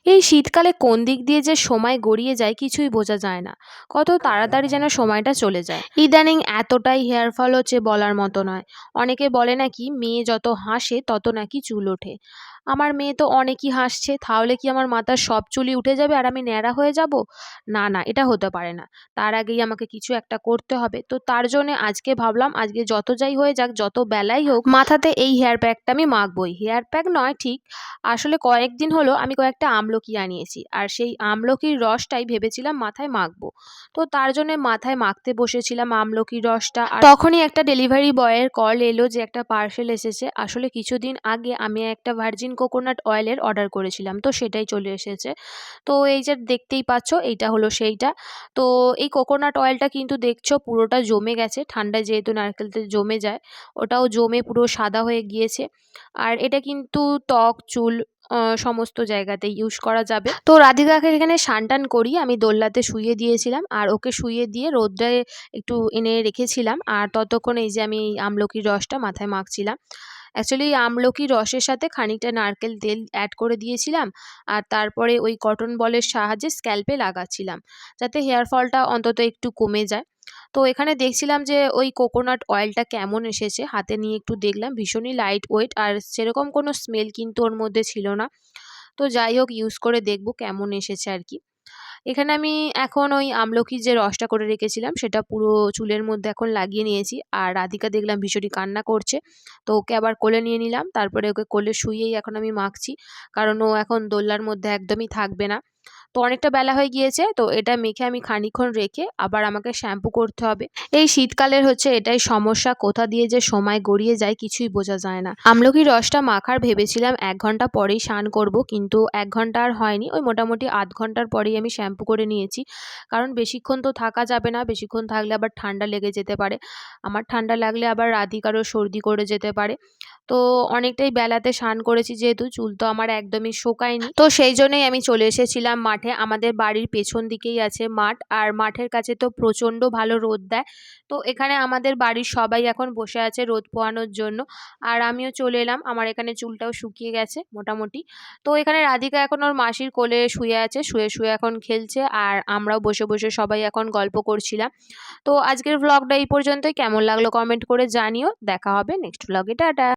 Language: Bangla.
এই শীতকালে কোন দিক দিয়ে যে সময় গড়িয়ে যায় কিছুই বোঝা যায় না। কত তাড়াতাড়ি যেন সময়টা চলে যায়। ইদানিং এতটাই হেয়ার ফল হচ্ছে বলার মতো নয়। অনেকে বলে নাকি মেয়ে যত হাসে তত নাকি চুল ওঠে। আমার মেয়ে তো অনেকই হাসছে, তাহলে কি আমার মাথার সব চুলই উঠে যাবে আর আমি ন্যাড়া হয়ে যাব? না, না, এটা হতে পারে না। তার আগেই আমাকে কিছু একটা করতে হবে। তো তার জন্যে আজকে ভাবলাম আজকে যত যাই হয়ে যাক, যত বেলাই হোক, মাথাতে এই হেয়ার প্যাকটা আমি মাখবই। হেয়ার প্যাক নয় ঠিক, আসলে কয়েকদিন হলো আমি কয়েকটা আমলকি আনিয়েছি। আর সেই আমলকির রসটাই ভেবেছিলাম মাথায় মাখবো। তো তার জন্যে মাথায় মাখতে বসেছিলাম আমলকির রসটা। আর তখনই একটা ডেলিভারি বয়ের কল এলো যে একটা পার্সেল এসেছে। আসলে কিছুদিন আগে আমি একটা ভার্জিন কোকোনাট অয়েলের অর্ডার করেছিলাম। তো সেটাই চলে এসেছে। তো এই যে দেখতেই পাচ্ছ এইটা হলো সেইটা। তো এই কোকোনাট অয়েলটা কিন্তু দেখছো পুরোটা জমে গেছে। ঠান্ডায় যেহেতু নারকেল তেল জমে যায়, ওটাও জমে পুরো সাদা হয়ে গিয়েছে। আর এটা কিন্তু ত্বক, চুল সমস্ত জায়গাতেই ইউজ করা যাবে। তো রাধিকাকে এখানে স্নান-টান করিয়ে আমি দোলনাতে শুইয়ে দিয়েছিলাম। আর ওকে শুইয়ে দিয়ে রোদে একটু এনে রেখেছিলাম। আর ততক্ষণ এই যে আমি এই আমলকির রসটা মাথায় মাখছিলাম। অ্যাকচুয়ালি আমলকির রসের সাথে খানিকটা নারকেল তেল অ্যাড করে দিয়েছিলাম। আর তারপরে ওই কটন বলের সাহায্যে স্ক্যাল্পে লাগাচ্ছিলাম, যাতে হেয়ার ফলটা অন্তত একটু কমে যায়। তো এখানে দেখছিলাম যে ওই কোকোনাট অয়েলটা কেমন এসেছে, হাতে নিয়ে একটু দেখলাম ভীষণই লাইট ওয়েট আর সেরকম কোনো স্মেল কিন্তু ওর মধ্যে ছিল না। তো যাই হোক ইউজ করে দেখব কেমন এসেছে আর কি। এখানে আমি এখন ওই আমলকির যে রসটা করে রেখেছিলাম সেটা পুরো চুলের মধ্যে এখন লাগিয়ে নিয়েছি। আর রাধিকা দেখলাম ভীষণই কান্না করছে। তো ওকে আবার কোলে নিয়ে নিলাম। তারপরে ওকে কোলে শুইয়েই এখন আমি মাখছি। কারণ ও এখন দোলনার মধ্যে একদমই থাকবে না। তো অনেকটা বেলা হয়ে গিয়েছে। তো এটা মেখে আমি খানিকক্ষণ রেখে আবার আমাকে শ্যাম্পু করতে হবে। এই শীতকালের হচ্ছে এটাই সমস্যা, কোথা দিয়ে যে সময় গড়িয়ে যায় কিছুই বোঝা যায় না। আমলকির রসটা মাখার ভেবেছিলাম ১ ঘন্টা পরেই স্নান করব, কিন্তু ১ ঘন্টা আর হয়নি। ওই মোটামুটি আধ ঘন্টার পরেই আমি শ্যাম্পু করে নিয়েছি। কারণ বেশিক্ষণ তো থাকা যাবে না। বেশিক্ষণ থাকলে আবার ঠান্ডা লেগে যেতে পারে। আমার ঠান্ডা লাগলে আবার রাধিকারও সর্দি করে যেতে পারে। তো অনেকটাই বেলাতে স্নান করেছি যেহেতু, চুল তো আমার একদমই শোকায়নি। তো সেই জন্যই আমি চলে এসেছিলাম মাঠে। আমাদের বাড়ির পেছন দিকেই আছে মাঠ। আর মাঠের কাছে তো প্রচণ্ড ভালো রোদ দেয়। তো এখানে আমাদের বাড়ির সবাই এখন বসে আছে রোদ পোহানোর জন্য। আর আমিও চলে এলাম। আমার এখানে চুলটাও শুকিয়ে গেছে মোটামুটি। তো এখানে রাধিকা এখন ওর মাসির কোলে শুয়ে আছে। শুয়ে, শুয়ে এখন খেলছে। আর আমরাও বসে, বসে সবাই এখন গল্প করছিলাম। তো আজকের ভ্লগটা এই পর্যন্তই। কেমন লাগলো কমেন্ট করে জানিও। দেখা হবে নেক্সট ভ্লগে। টাটা।